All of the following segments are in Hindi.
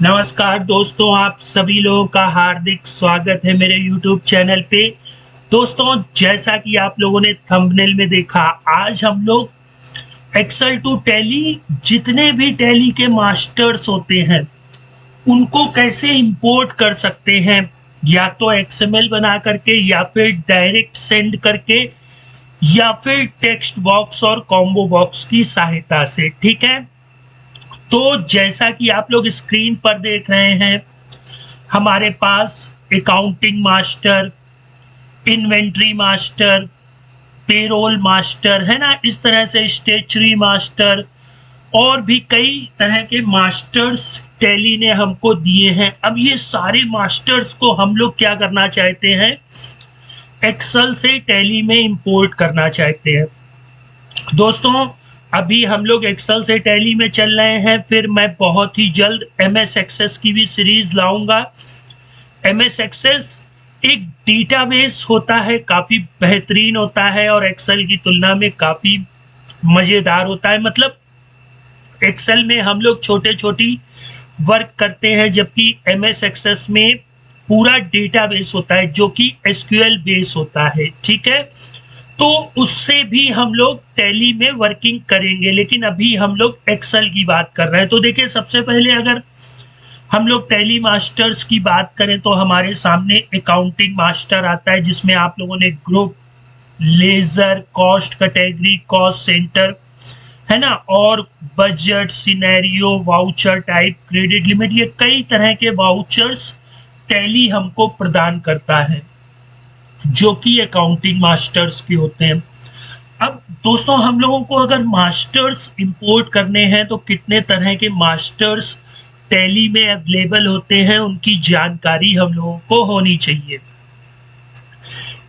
नमस्कार दोस्तों, आप सभी लोगों का हार्दिक स्वागत है मेरे YouTube चैनल पे। दोस्तों, जैसा कि आप लोगों ने थंबनेल में देखा, आज हम लोग एक्सेल टू टैली जितने भी टैली के मास्टर्स होते हैं उनको कैसे इंपोर्ट कर सकते हैं, या तो XML बना करके या फिर डायरेक्ट सेंड करके या फिर टेक्स्ट बॉक्स और कॉम्बो बॉक्स की सहायता से। ठीक है, तो जैसा कि आप लोग स्क्रीन पर देख रहे हैं, हमारे पास accounting master, inventory master, payroll master है ना, इस तरह से स्टेचरी मास्टर और भी कई तरह के मास्टर्स टैली ने हमको दिए हैं। अब ये सारे मास्टर्स को हम लोग क्या करना चाहते हैं, एक्सेल से टैली में इंपोर्ट करना चाहते हैं। दोस्तों, अभी हम लोग एक्सेल से टैली में चल रहे हैं, फिर मैं बहुत ही जल्द MS एक्सेस की भी सीरीज लाऊंगा। MS एक्सेस एक डेटाबेस होता है, काफी बेहतरीन होता है और एक्सेल की तुलना में काफी मजेदार होता है। मतलब एक्सेल में हम लोग छोटे छोटी वर्क करते हैं, जबकि MS एक्सेस में पूरा डेटाबेस होता है जो कि SQL बेस होता है। ठीक है, तो उससे भी हम लोग टैली में वर्किंग करेंगे, लेकिन अभी हम लोग एक्सेल की बात कर रहे हैं। तो देखिए, सबसे पहले अगर हम लोग टैली मास्टर्स की बात करें तो हमारे सामने अकाउंटिंग मास्टर आता है, जिसमें आप लोगों ने group, ledger, cost category, cost centre है ना, और budget, scenario, voucher type, credit limit, ये कई तरह के वाउचर्स टैली हमको प्रदान करता है जो कि अकाउंटिंग मास्टर्स के होते हैं। अब दोस्तों, हम लोगों को अगर मास्टर्स इंपोर्ट करने हैं तो कितने तरह के मास्टर्स टैली में अवेलेबल होते हैं उनकी जानकारी हम लोगों को होनी चाहिए।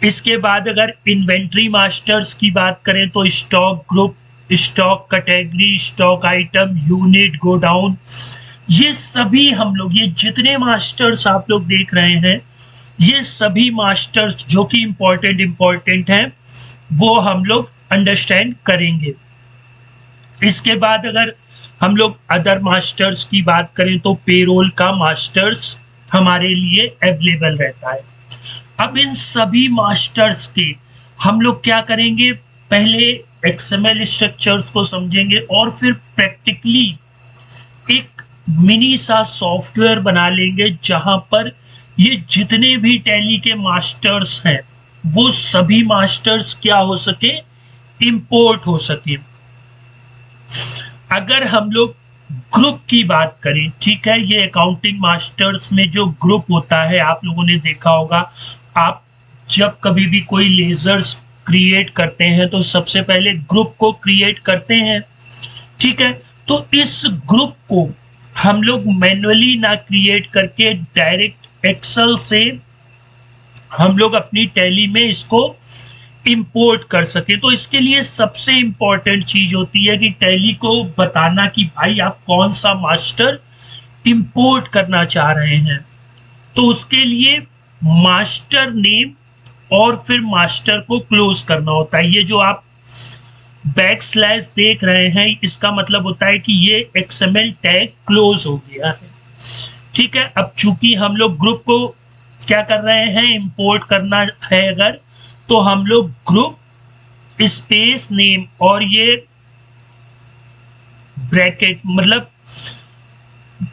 इसके बाद अगर इन्वेंट्री मास्टर्स की बात करें तो stock group, stock category, stock item, unit, godown, ये सभी हम लोग, ये जितने मास्टर्स आप लोग देख रहे हैं, ये सभी मास्टर्स जो कि इम्पोर्टेंट हैं वो हम लोग अंडरस्टैंड करेंगे। इसके बाद अगर हम लोग अदर मास्टर्स की बात करें तो पेरोल का मास्टर्स हमारे लिए अवेलेबल रहता है। अब इन सभी मास्टर्स के हम लोग क्या करेंगे, पहले XML स्ट्रक्चर्स को समझेंगे और फिर प्रैक्टिकली एक मिनी सा सॉफ्टवेयर बना लेंगे जहां पर ये जितने भी टैली के मास्टर्स हैं वो सभी मास्टर्स क्या हो सके, इंपोर्ट हो सके। अगर हम लोग ग्रुप की बात करें, ठीक है, ये अकाउंटिंग मास्टर्स में जो ग्रुप होता है, आप लोगों ने देखा होगा, आप जब कभी भी कोई लेजर्स क्रिएट करते हैं तो सबसे पहले ग्रुप को क्रिएट करते हैं। ठीक है, तो इस ग्रुप को हम लोग मैन्युअली ना क्रिएट करके डायरेक्ट एक्सेल से हम लोग अपनी टैली में इसको इंपोर्ट कर सके। तो इसके लिए सबसे इंपॉर्टेंट चीज होती है कि टैली को बताना कि भाई आप कौन सा मास्टर इंपोर्ट करना चाह रहे हैं। तो उसके लिए मास्टर नेम और फिर मास्टर को क्लोज करना होता है। ये जो आप बैकस्लैश देख रहे हैं, इसका मतलब होता है कि ये XML टैग क्लोज हो गया है। ठीक है, अब चूंकि हम लोग ग्रुप को क्या कर रहे हैं, इंपोर्ट करना है अगर, तो हम लोग ग्रुप स्पेस नेम और ये ब्रैकेट मतलब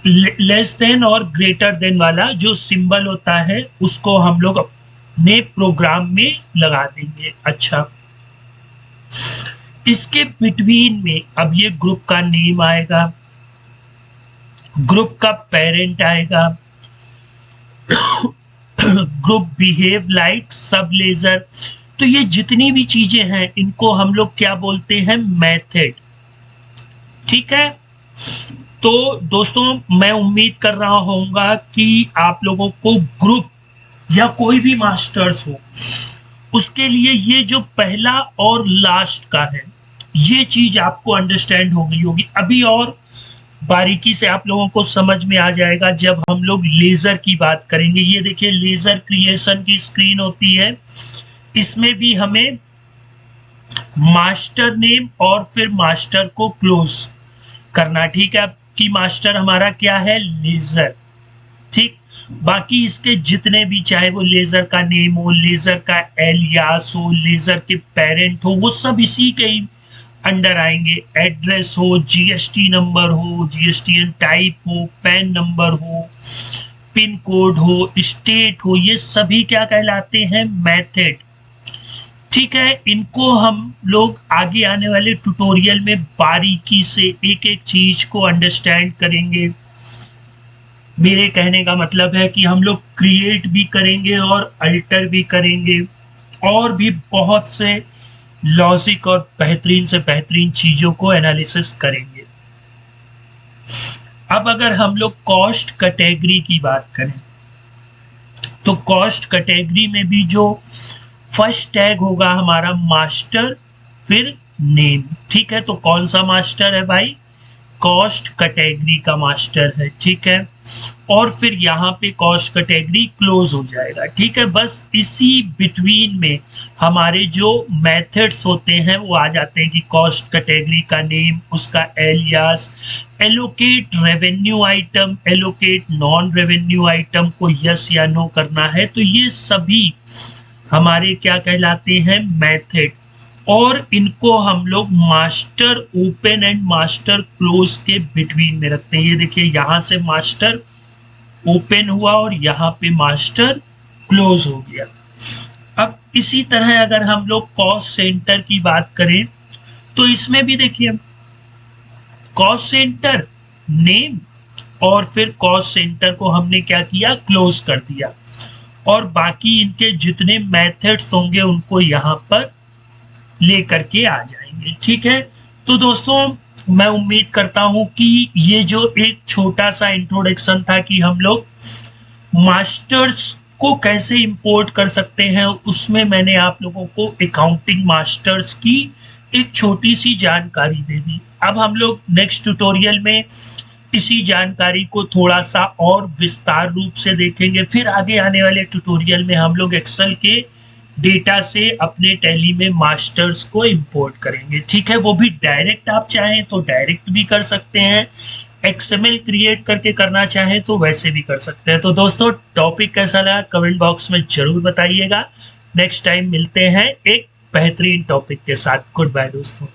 लेस देन और ग्रेटर देन वाला जो सिंबल होता है उसको हम लोग अपने प्रोग्राम में लगा देंगे। अच्छा, इसके बिटवीन में अब ये ग्रुप का नेम आएगा, ग्रुप का पेरेंट आएगा, ग्रुप बिहेव लाइक सब लेजर। तो ये जितनी भी चीजें हैं इनको हम लोग क्या बोलते हैं, मेथड। ठीक है, तो दोस्तों मैं उम्मीद कर रहा होऊंगा कि आप लोगों को ग्रुप या कोई भी मास्टर्स हो उसके लिए ये जो पहला और लास्ट का है ये चीज आपको अंडरस्टैंड हो गई होगी। अभी और बारीकी से आप लोगों को समझ में आ जाएगा जब हम लोग लेजर की बात करेंगे। ये देखिए, लेजर क्रिएशन की स्क्रीन होती है, इसमें भी हमें मास्टर नेम और फिर मास्टर को क्लोज करना। ठीक है, कि मास्टर हमारा क्या है, लेजर। ठीक, बाकी इसके जितने भी, चाहे वो लेजर का नेम हो, लेजर का एलियास हो, लेजर के पेरेंट हो, वो सब इसी के ही अंडर आएंगे। एड्रेस हो, जीएसटी नंबर हो, जीएसटीएन टाइप हो, पैन नंबर हो, पिन कोड हो, स्टेट हो, ये सभी क्या कहलाते हैं, मेथड। ठीक है, इनको हम लोग आगे आने वाले ट्यूटोरियल में बारीकी से एक एक चीज को अंडरस्टैंड करेंगे। मेरे कहने का मतलब है कि हम लोग क्रिएट भी करेंगे और अल्टर भी करेंगे, और भी बहुत से लॉजिक और बेहतरीन से बेहतरीन चीजों को एनालिसिस करेंगे। अब अगर हम लोग कॉस्ट कैटेगरी की बात करें, तो कॉस्ट कैटेगरी में भी जो फर्स्ट टैग होगा हमारा मास्टर, फिर नेम। ठीक है, तो कौन सा मास्टर है भाई, कॉस्ट कैटेगरी का मास्टर है। ठीक है, और फिर यहाँ पे कॉस्ट कैटेगरी क्लोज हो जाएगा। ठीक है, बस इसी बिटवीन में हमारे जो मेथड्स होते हैं वो आ जाते हैं कि कॉस्ट कैटेगरी का नेम, उसका alias, allocate revenue item, allocate non revenue item को यस या नो करना है। तो ये सभी हमारे क्या कहलाते हैं, मेथड। और इनको हम लोग master open and master close के बिटवीन में रखते हैं। ये देखिए, यहाँ से मास्टर ओपन हुआ और यहाँ पे मास्टर क्लोज हो गया। अब इसी तरह अगर हम लोग कॉस्ट सेंटर की बात करें, तो इसमें भी देखिए, कॉस्ट सेंटर नेम, और फिर कॉस्ट सेंटर को हमने क्या किया, क्लोज कर दिया, और बाकी इनके जितने मेथड्स होंगे उनको यहाँ पर लेकर के आ जाएंगे। ठीक है, तो दोस्तों मैं उम्मीद करता हूं कि ये जो एक छोटा सा इंट्रोडक्शन था कि हम लोग मास्टर्स को कैसे इंपोर्ट कर सकते हैं, उसमें मैंने आप लोगों को अकाउंटिंग मास्टर्स की एक छोटी सी जानकारी दे दी। अब हम लोग नेक्स्ट ट्यूटोरियल में इसी जानकारी को थोड़ा सा और विस्तार रूप से देखेंगे। फिर आगे आने वाले ट्यूटोरियल में हम लोग एक्सेल के डेटा से अपने टैली में मास्टर्स को इंपोर्ट करेंगे। ठीक है, वो भी डायरेक्ट, आप चाहें तो डायरेक्ट भी कर सकते हैं, एक्सएमएल क्रिएट करके करना चाहें तो वैसे भी कर सकते हैं। तो दोस्तों, टॉपिक कैसा लगा कमेंट बॉक्स में जरूर बताइएगा। नेक्स्ट टाइम मिलते हैं एक बेहतरीन टॉपिक के साथ। गुड बाय दोस्तों।